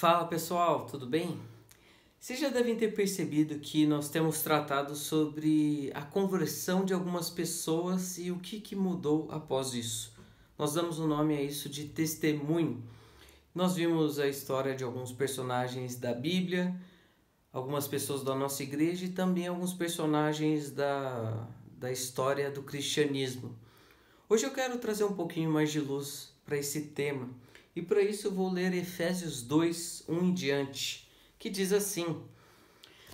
Fala pessoal, tudo bem? Vocês já devem ter percebido que nós temos tratado sobre a conversão de algumas pessoas e o que mudou após isso. Nós damos o nome a isso de testemunho. Nós vimos a história de alguns personagens da Bíblia, algumas pessoas da nossa igreja e também alguns personagens da história do cristianismo. Hoje eu quero trazer um pouquinho mais de luz para esse tema. E para isso eu vou ler Efésios 2, 1 em diante, que diz assim: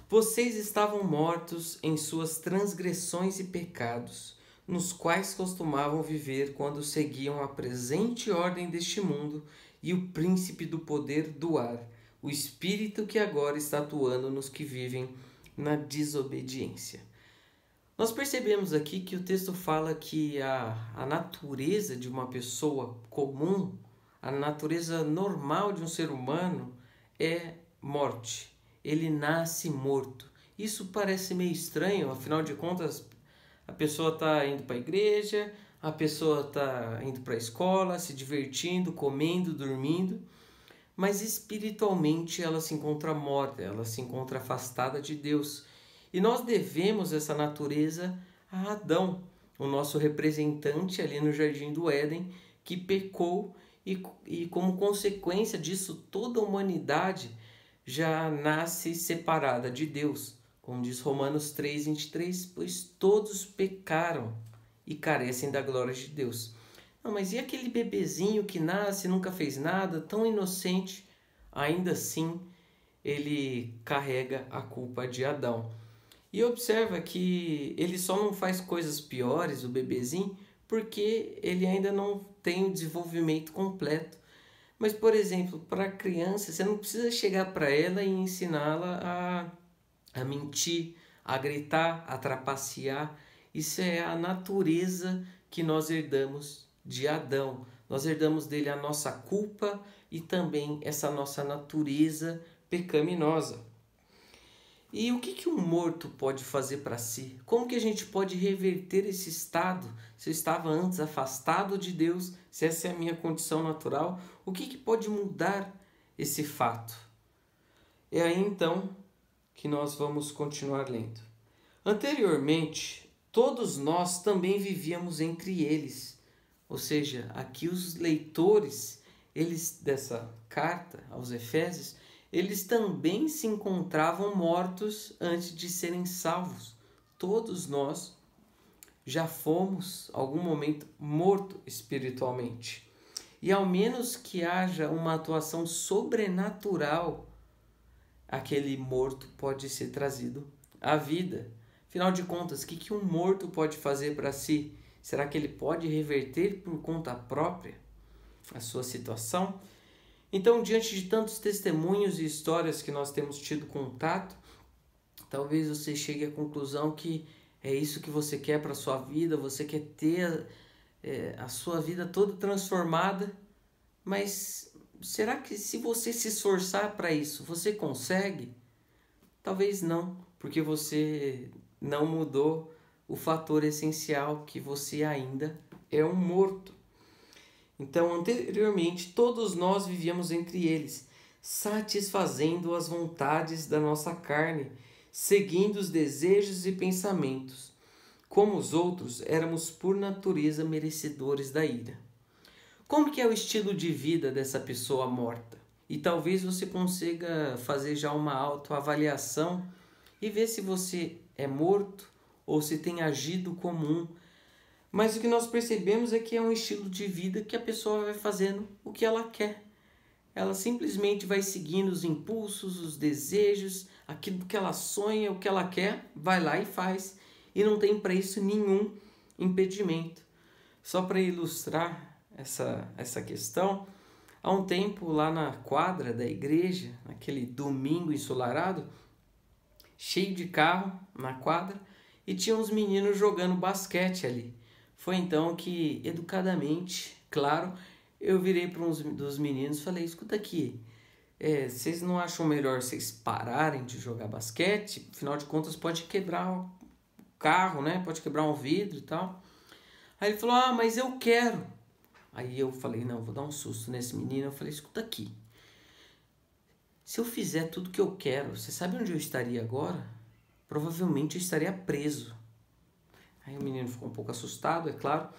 Vocês estavam mortos em suas transgressões e pecados, nos quais costumavam viver quando seguiam a presente ordem deste mundo e o príncipe do poder do ar, o espírito que agora está atuando nos que vivem na desobediência. Nós percebemos aqui que o texto fala que a natureza de uma pessoa comum, a natureza normal de um ser humano é morte. Ele nasce morto. Isso parece meio estranho, afinal de contas, a pessoa está indo para a igreja, a pessoa está indo para a escola, se divertindo, comendo, dormindo, mas espiritualmente ela se encontra morta, ela se encontra afastada de Deus. E nós devemos essa natureza a Adão, o nosso representante ali no Jardim do Éden, que pecou e como consequência disso toda a humanidade já nasce separada de Deus. Como diz Romanos 3:23, pois todos pecaram e carecem da glória de Deus. Não, mas e aquele bebezinho que nasce, nunca fez nada, tão inocente? Ainda assim, ele carrega a culpa de Adão. E observa que ele só não faz coisas piores, o bebezinho, porque ele ainda não tem o desenvolvimento completo. Mas, por exemplo, para a criança, você não precisa chegar para ela e ensiná-la a mentir, a gritar, a trapacear. Isso é a natureza que nós herdamos de Adão. Nós herdamos dele a nossa culpa e também essa nossa natureza pecaminosa. E o que um morto pode fazer para si? Como que a gente pode reverter esse estado? Se eu estava antes afastado de Deus, se essa é a minha condição natural, o que pode mudar esse fato? É aí então que nós vamos continuar lendo. Anteriormente, todos nós também vivíamos entre eles. Ou seja, aqui os leitores, eles dessa carta aos Efésios, eles também se encontravam mortos antes de serem salvos. Todos nós já fomos, algum momento, mortos espiritualmente. E ao menos que haja uma atuação sobrenatural, aquele morto pode ser trazido à vida. Afinal de contas, o que um morto pode fazer para si? Será que ele pode reverter por conta própria a sua situação? Então, diante de tantos testemunhos e histórias que nós temos tido contato, talvez você chegue à conclusão que é isso que você quer para a sua vida, você quer ter a sua vida toda transformada, mas será que se você se esforçar para isso, você consegue? Talvez não, porque você não mudou o fator essencial, que você ainda é um morto. Então, anteriormente, todos nós vivíamos entre eles, satisfazendo as vontades da nossa carne, seguindo os desejos e pensamentos. Como os outros, éramos por natureza merecedores da ira. Como que é o estilo de vida dessa pessoa morta? E talvez você consiga fazer já uma autoavaliação e ver se você é morto ou se tem agido comum. Mas o que nós percebemos é que é um estilo de vida que a pessoa vai fazendo o que ela quer. Ela simplesmente vai seguindo os impulsos, os desejos, aquilo que ela sonha, o que ela quer, vai lá e faz. E não tem para isso nenhum impedimento. Só para ilustrar essa questão, há um tempo lá na quadra da igreja, naquele domingo ensolarado, cheio de carro na quadra, e tinha uns meninos jogando basquete ali. Foi então que, educadamente, claro, eu virei para uns dos meninos e falei, escuta aqui, vocês não acham melhor vocês pararem de jogar basquete? Afinal de contas pode quebrar o carro, né? Pode quebrar um vidro e tal. Aí ele falou, mas eu quero. Aí eu falei, não, vou dar um susto nesse menino. Eu falei, escuta aqui, se eu fizer tudo que eu quero, você sabe onde eu estaria agora? Provavelmente eu estaria preso. Aí o menino ficou um pouco assustado, é claro.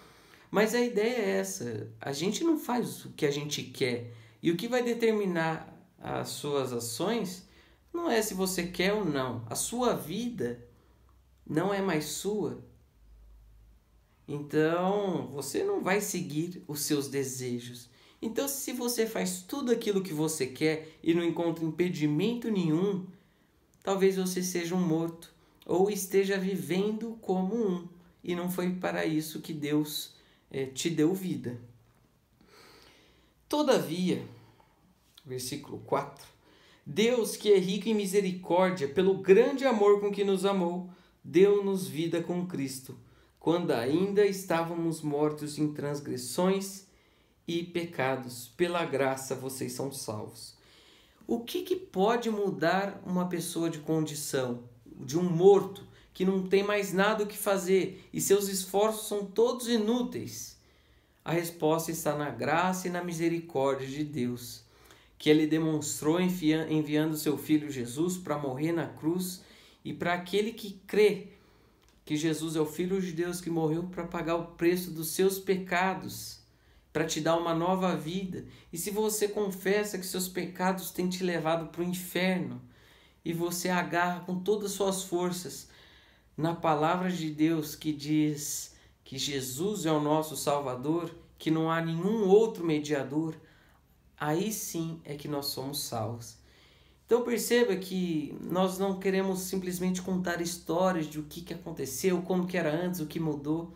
Mas a ideia é essa. A gente não faz o que a gente quer. E o que vai determinar as suas ações não é se você quer ou não. A sua vida não é mais sua. Então, você não vai seguir os seus desejos. Então, se você faz tudo aquilo que você quer e não encontra impedimento nenhum, talvez você seja um morto ou esteja vivendo como um. E não foi para isso que Deus te deu vida. Todavia, versículo 4, Deus, que é rico em misericórdia, pelo grande amor com que nos amou, deu-nos vida com Cristo, quando ainda estávamos mortos em transgressões e pecados. Pela graça vocês são salvos. O que pode mudar uma pessoa de condição, de um morto, que não tem mais nada o que fazer e seus esforços são todos inúteis? A resposta está na graça e na misericórdia de Deus, que Ele demonstrou enviando seu Filho Jesus para morrer na cruz, e para aquele que crê que Jesus é o Filho de Deus que morreu para pagar o preço dos seus pecados, para te dar uma nova vida. E se você confessa que seus pecados têm te levado para o inferno, e você agarra com todas as suas forças na palavra de Deus que diz que Jesus é o nosso Salvador, que não há nenhum outro mediador, aí sim é que nós somos salvos. Então perceba que nós não queremos simplesmente contar histórias de o que aconteceu, como que era antes, o que mudou,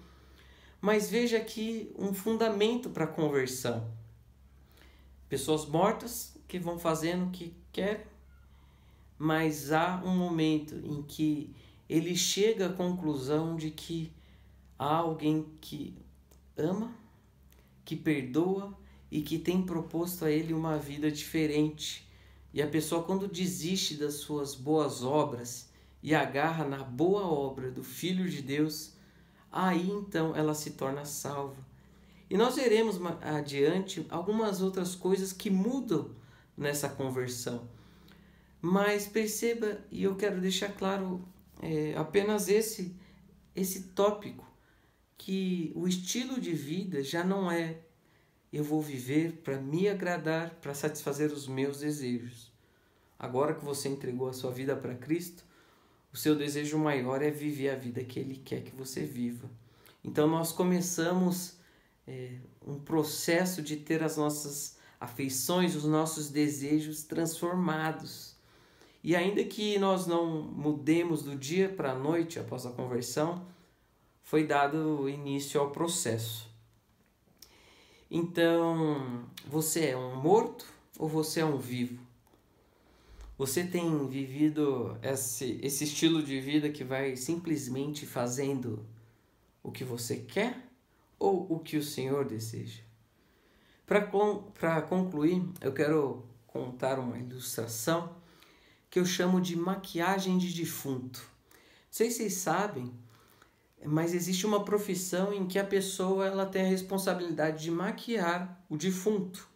mas veja aqui um fundamento para a conversão. Pessoas mortas que vão fazendo o que querem, mas há um momento em que ele chega à conclusão de que há alguém que ama, que perdoa e que tem proposto a ele uma vida diferente. E a pessoa, quando desiste das suas boas obras e agarra na boa obra do Filho de Deus, aí então ela se torna salva. E nós veremos adiante algumas outras coisas que mudam nessa conversão. Mas perceba, e eu quero deixar claro apenas esse tópico, que o estilo de vida já não é eu vou viver para me agradar, para satisfazer os meus desejos. Agora que você entregou a sua vida para Cristo, o seu desejo maior é viver a vida que Ele quer que você viva. Então nós começamos um processo de ter as nossas afeições, os nossos desejos transformados. E ainda que nós não mudemos do dia para a noite após a conversão, foi dado início ao processo. Então, você é um morto ou você é um vivo? Você tem vivido esse estilo de vida que vai simplesmente fazendo o que você quer ou o que o Senhor deseja? Para concluir, eu quero contar uma ilustração que eu chamo de maquiagem de defunto. Não sei se vocês sabem, mas existe uma profissão em que a pessoa ela tem a responsabilidade de maquiar o defunto,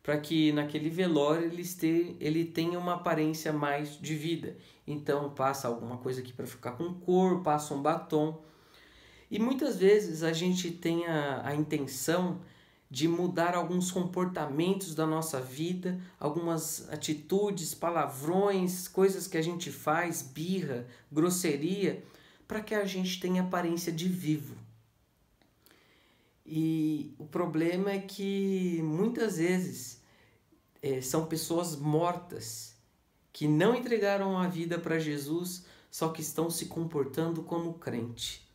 para que naquele velório ele tenha uma aparência mais de vida. Então passa alguma coisa aqui para ficar com cor, passa um batom. E muitas vezes a gente tem a intenção de mudar alguns comportamentos da nossa vida, algumas atitudes, palavrões, coisas que a gente faz, birra, grosseria, para que a gente tenha aparência de vivo. E o problema é que muitas vezes são pessoas mortas que não entregaram a vida para Jesus, só que estão se comportando como crente.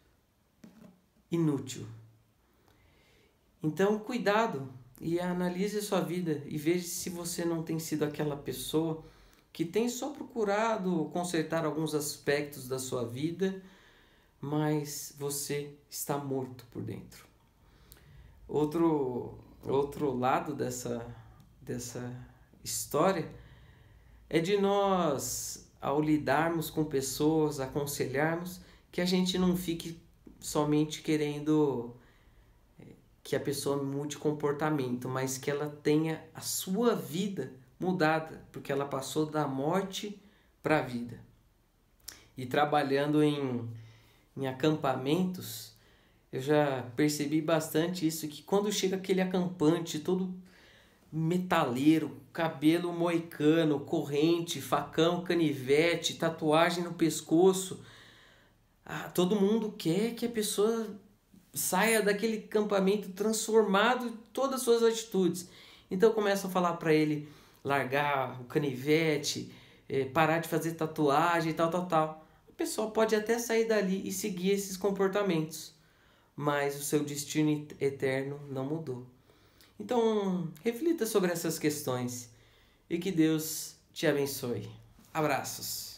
Inútil. Então, cuidado e analise a sua vida e veja se você não tem sido aquela pessoa que tem só procurado consertar alguns aspectos da sua vida, mas você está morto por dentro. Outro lado dessa história é de nós, ao lidarmos com pessoas, aconselharmos, que a gente não fique somente querendo que a pessoa mude comportamento, mas que ela tenha a sua vida mudada, porque ela passou da morte para a vida. E trabalhando em acampamentos, eu já percebi bastante isso, que quando chega aquele acampante todo metaleiro, cabelo moicano, corrente, facão, canivete, tatuagem no pescoço, todo mundo quer que a pessoa saia daquele acampamento transformado em todas as suas atitudes. Então começam a falar para ele largar o canivete, parar de fazer tatuagem, tal. A pessoa pode até sair dali e seguir esses comportamentos, mas o seu destino eterno não mudou. Então, reflita sobre essas questões e que Deus te abençoe. Abraços.